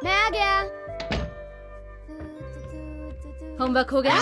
मैं आ गया। होमवर्क हो गया?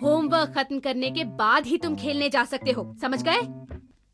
होमवर्क खत्म करने के बाद ही तुम खेलने जा सकते हो, समझ गए?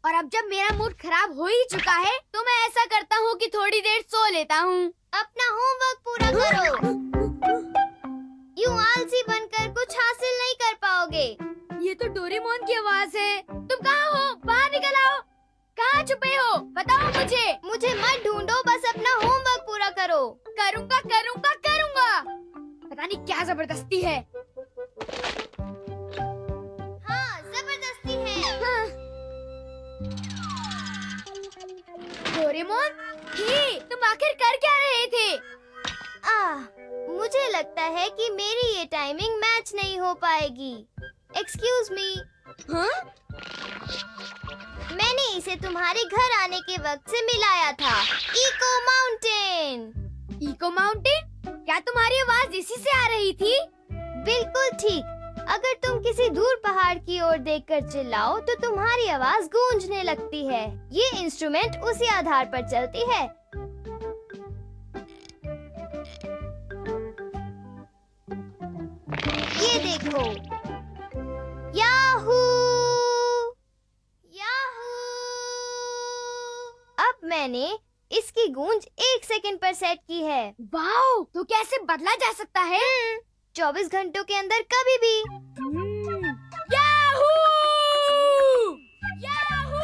और अब जब मेरा मूड खराब हो ही चुका है तो मैं ऐसा करता हूँ कि थोड़ी देर सो लेता हूँ। अपना होमवर्क पूरा करो। यूं आलसी बनकर कुछ हासिल नहीं कर पाओगे। ये तो डोरेमोन की आवाज है। तुम कहाँ हो? बाहर निकल आओ। कहाँ छुपे हो? बताओ मुझे। मुझे मत ढूंढो, बस अपना होमवर्क पूरा करो। करूँगा करूँगा करूँगा। पता नहीं क्या जबरदस्ती है। हाँ, जबरदस्ती है। हाँ। डोरेमोन, हे, तुम आखिर कर क्या रहे थे? मुझे लगता है कि मेरी ये टाइमिंग मैच नहीं हो पाएगी। Excuse me. हाँ? मैंने इसे तुम्हारे घर आने के वक्त से मिलाया था। Echo mountain. Echo mountain? क्या तुम्हारी आवाज इसी से आ रही थी? बिल्कुल ठीक। अगर तुम किसी दूर पहाड़ की ओर देखकर चिल्लाओ तो तुम्हारी आवाज गूंजने लगती है। ये इंस्ट्रूमेंट उसी आधार पर चलती है। ये देखो। याहू! याहू! अब मैंने इसकी गूंज 1 सेकंड पर सेट की है। वाओ! तो कैसे बदला जा सकता है? 24 घंटों के अंदर कभी भी। याहू! याहू!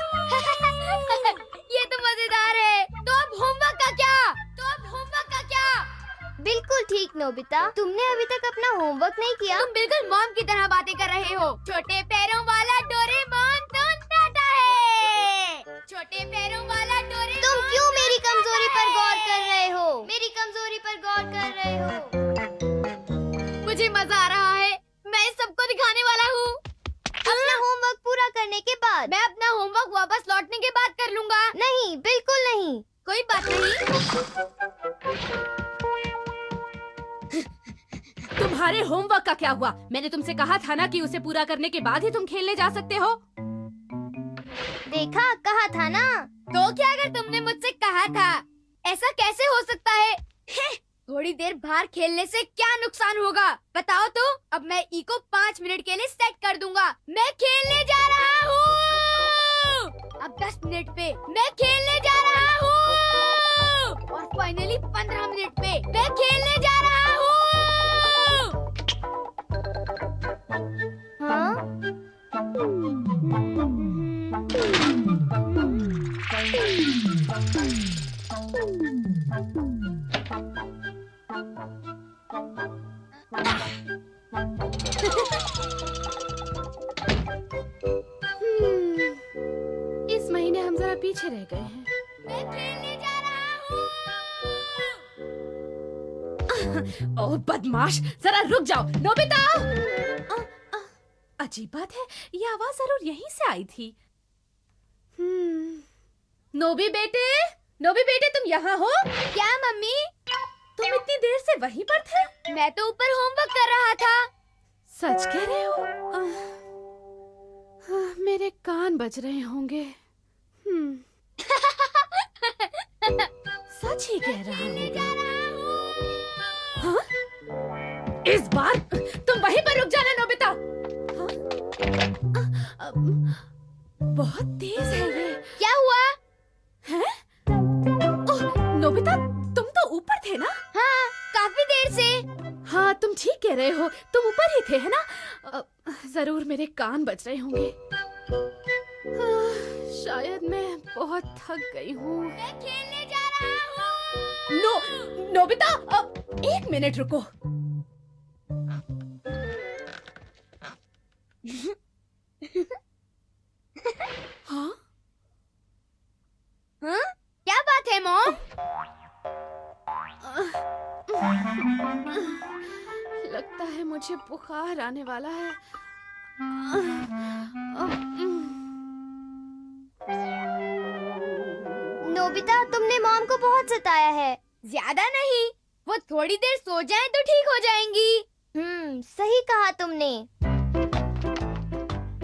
ये तो मजेदार है। तो अब होमवर्क का क्या? बिल्कुल ठीक नोबिता, तुमने अभी तक अपना होमवर्क नहीं किया। तुम बिल्कुल मॉम की तरह बातें कर रहे हो। छोटे पैरों वाला डोरेमोन तो टाटा है। छोटे पैरों वाला डोरेमोन। तुम क्यों मेरी कमजोरी पर गौर कर रहे हो? मेरी कमजोरी पर गौर कर रहे हो। मुझे मजा आ रहा है। मैं सबको दिखाने वाला हूँ। अपना होमवर्क पूरा करने के बाद। मैं अपना होमवर्क वापस लौटने के बाद कर लूँगा। नहीं, बिल्कुल नहीं। कोई बात नहीं। तुम्हारे होमवर्क का क्या हुआ? मैंने तुमसे कहा था ना कि उसे पूरा करने के बाद ही तुम खेलने जा सकते हो। देखा, कहा था ना। तो क्या अगर तुमने मुझसे कहा था? ऐसा कैसे हो सकता है? थोड़ी देर बाहर खेलने से क्या नुकसान होगा? बताओ तो। अब मैं इको 5 मिनट के लिए सेट कर दूंगा। मैं खेलने जा रहा हूँ। अब 10 मिनट पे मैं खेलने जा रहा हूँ। और फाइनली 15 मिनट पे मैं खेलने जा रहा हूँ। हाँ? इस महीने हम जरा पीछे रह गए हैं। मैं खेलने जा रहा हूँ। ओह बदमाश, जरा रुक जाओ। नोबिता! अजीब बात है, ये आवाज जरूर यहीं से आई थी। नोबी बेटे तुम यहाँ हो? क्या मम्मी? तुम इतनी देर से वहीं पर थे? मैं तो ऊपर होमवर्क कर रहा था। सच कह रहे हो? मेरे कान बज रहे होंगे। सच ही कह रहा हूँ। हाँ? इस बार तुम वहीं पर रुक जाना नोबिता। हाँ? बहुत तेज है ये। क्या हुआ? हैं? ओह, नोबिता तुम तो ऊपर थे ना? हाँ, काफी देर से। हाँ तुम ठीक कह रहे हो, तुम ऊपर ही थे है ना? जरूर मेरे कान बज रहे होंगे। शायद मैं बहुत थक गई हूँ। मैं खेलने जा रहा हूँ। नोबिता 1 मिनट रुको। हाँ? हाँ? क्या बात है मॉम? लगता है मुझे बुखार आने वाला है। नोबिता, तुमने मॉम को बहुत सताया है। ज्यादा नहीं, वो थोड़ी देर सो जाएं तो ठीक हो जाएंगी। सही कहा तुमने।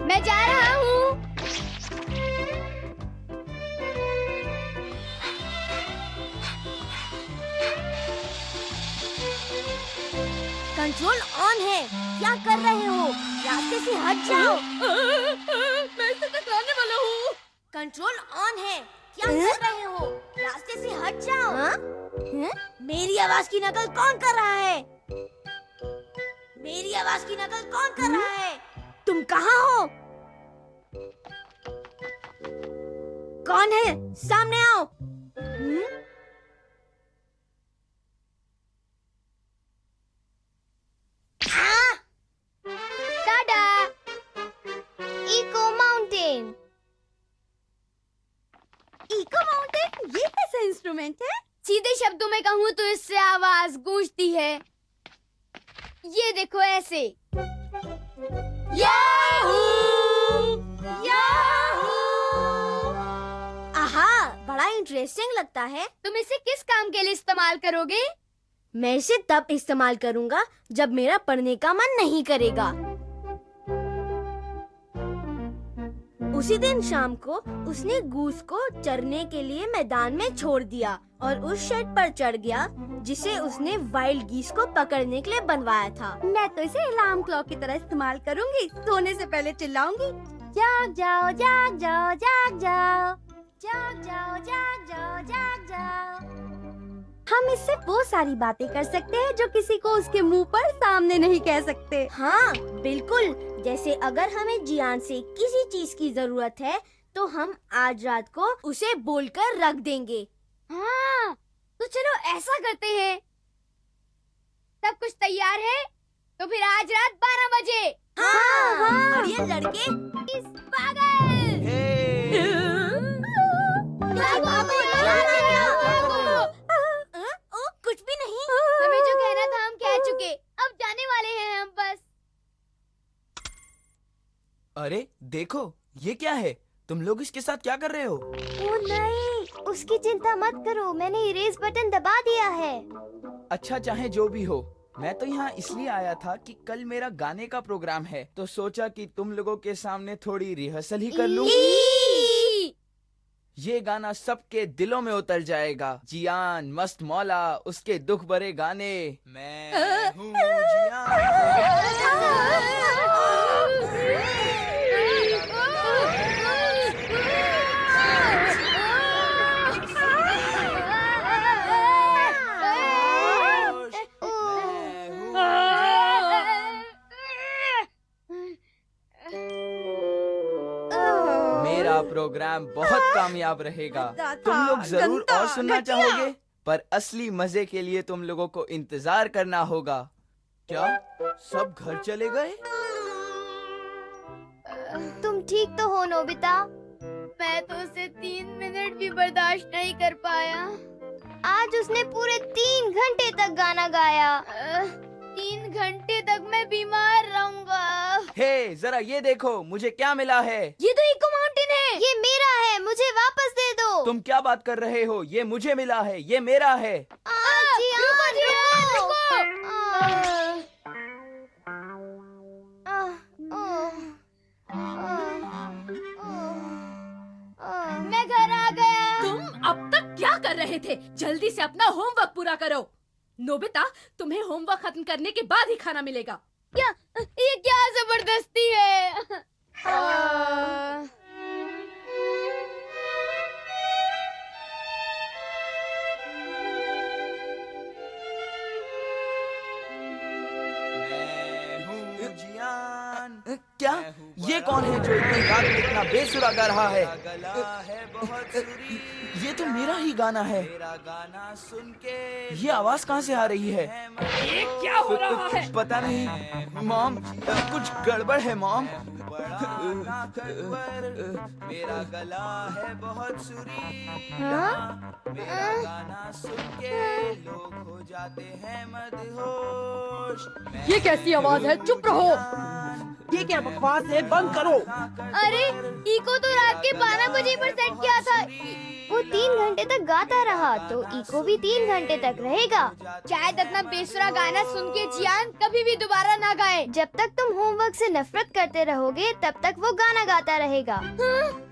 मैं जा रहा हूँ। कंट्रोल ऑन है, क्या कर रहे हो? रास्ते से हट जाओ। मैं इसे टकराने वाला हूँ। कंट्रोल ऑन है, क्या कर रहे हो? रास्ते से हट जाओ। मेरी आवाज की नकल कौन कर रहा है? मेरी आवाज की नकल कौन कर रहा है? तुम कहाँ हो? कौन है? सामने आओ। टाटा। Echo mountain. इको माउंटेन, ये कैसा इंस्ट्रूमेंट है? सीधे शब्दों में कहूँ तो इससे आवाज गूंजती है। ये देखो ऐसे। याहू! याहू! आहा, बड़ा इंटरेस्टिंग लगता है। तुम इसे किस काम के लिए इस्तेमाल करोगे? मैं इसे तब इस्तेमाल करूँगा जब मेरा पढ़ने का मन नहीं करेगा। उसी दिन शाम को उसने गूस को चरने के लिए मैदान में छोड़ दिया और उस शेड पर चढ़ गया जिसे उसने वाइल्ड गीस को पकड़ने के लिए बनवाया था। मैं तो इसे अलार्म क्लॉक की तरह इस्तेमाल करूंगी। सोने से पहले चिल्लाऊंगी, जाग जाओ, जाग जाओ, जाग जाओ, जाग जाओ, जाग जाओ, जाग जाओ। हम इससे वो सारी बातें कर सकते हैं जो किसी को उसके मुंह पर सामने नहीं कह सकते। हाँ बिल्कुल, जैसे अगर हमें जियान से किसी चीज की जरूरत है तो हम आज रात को उसे बोलकर रख देंगे। हाँ, तो चलो ऐसा करते हैं। सब कुछ तैयार है? तो फिर आज रात 12 बजे। हाँ, हाँ। और ये लड़के इस पागल। कुछ भी नहीं। हमें जो कहना था हम कह चुके, अब जाने वाले हैं हम बस। अरे देखो, ये क्या है? तुम लोग इसके साथ क्या कर रहे हो? ओ नहीं, उसकी चिंता मत करो, मैंने इरेज बटन दबा दिया है। अच्छा, चाहे जो भी हो, मैं तो यहाँ इसलिए आया था कि कल मेरा गाने का प्रोग्राम है, तो सोचा कि तुम लोगों के सामने थोड़ी रिहर्सल ही कर लूं। ये गाना सबके दिलों में उतर जाएगा। जियान, मस्त मौला, उसके दुख भरे गाने। मैं हूँ जियान। मेरा प्रोग्राम बहुत कामयाब रहेगा। तुम लोग जरूर और सुनना चाहोगे, पर असली मजे के लिए तुम लोगों को इंतजार करना होगा। क्या सब घर चले गए? तुम ठीक तो हो नोबिता? मैं तो उसे 3 मिनट भी बर्दाश्त नहीं कर पाया। आज उसने पूरे 3 घंटे तक गाना गाया। 3 घंटे तक मैं बीमार रहूंगा। हे, जरा ये देखो, मुझे क्या मिला है। ये तो इको माउंटेन है। ये मेरा है, मुझे वापस दे दो। तुम क्या बात कर रहे हो? ये मुझे मिला है, ये मेरा है। मैं घर आ गया। तुम अब तक क्या कर रहे थे? जल्दी से अपना होमवर्क पूरा करो। नोबिता, तुम्हें होमवर्क खत्म करने के बाद ही खाना मिलेगा। क्या? ये क्या जबरदस्ती है? क्या? ये कौन है जो इतनी रात में इतना बेसुरा गा रहा है? ये तो मेरा ही गाना है। ये आवाज कहाँ से आ रही है? ये क्या हो रहा है? पता नहीं मॉम, कुछ गड़बड़ है मॉम। मेरा गला है बहुत सुरीला, मेरा गाना सुन के लोग हो जाते हैं मदहोश। ये कैसी आवाज है? चुप रहो। ये क्या बकवास है? बंद करो। अरे इको तो रात के 12 बजे पर सेट किया था। वो 3 घंटे तक गाता रहा, तो इको भी 3 घंटे तक रहेगा। शायद अपना बेसुरा गाना सुन के जियान कभी भी दोबारा ना गाए। जब तक तुम होमवर्क से नफरत करते रहोगे, तब तक वो गाना गाता रहेगा। हाँ?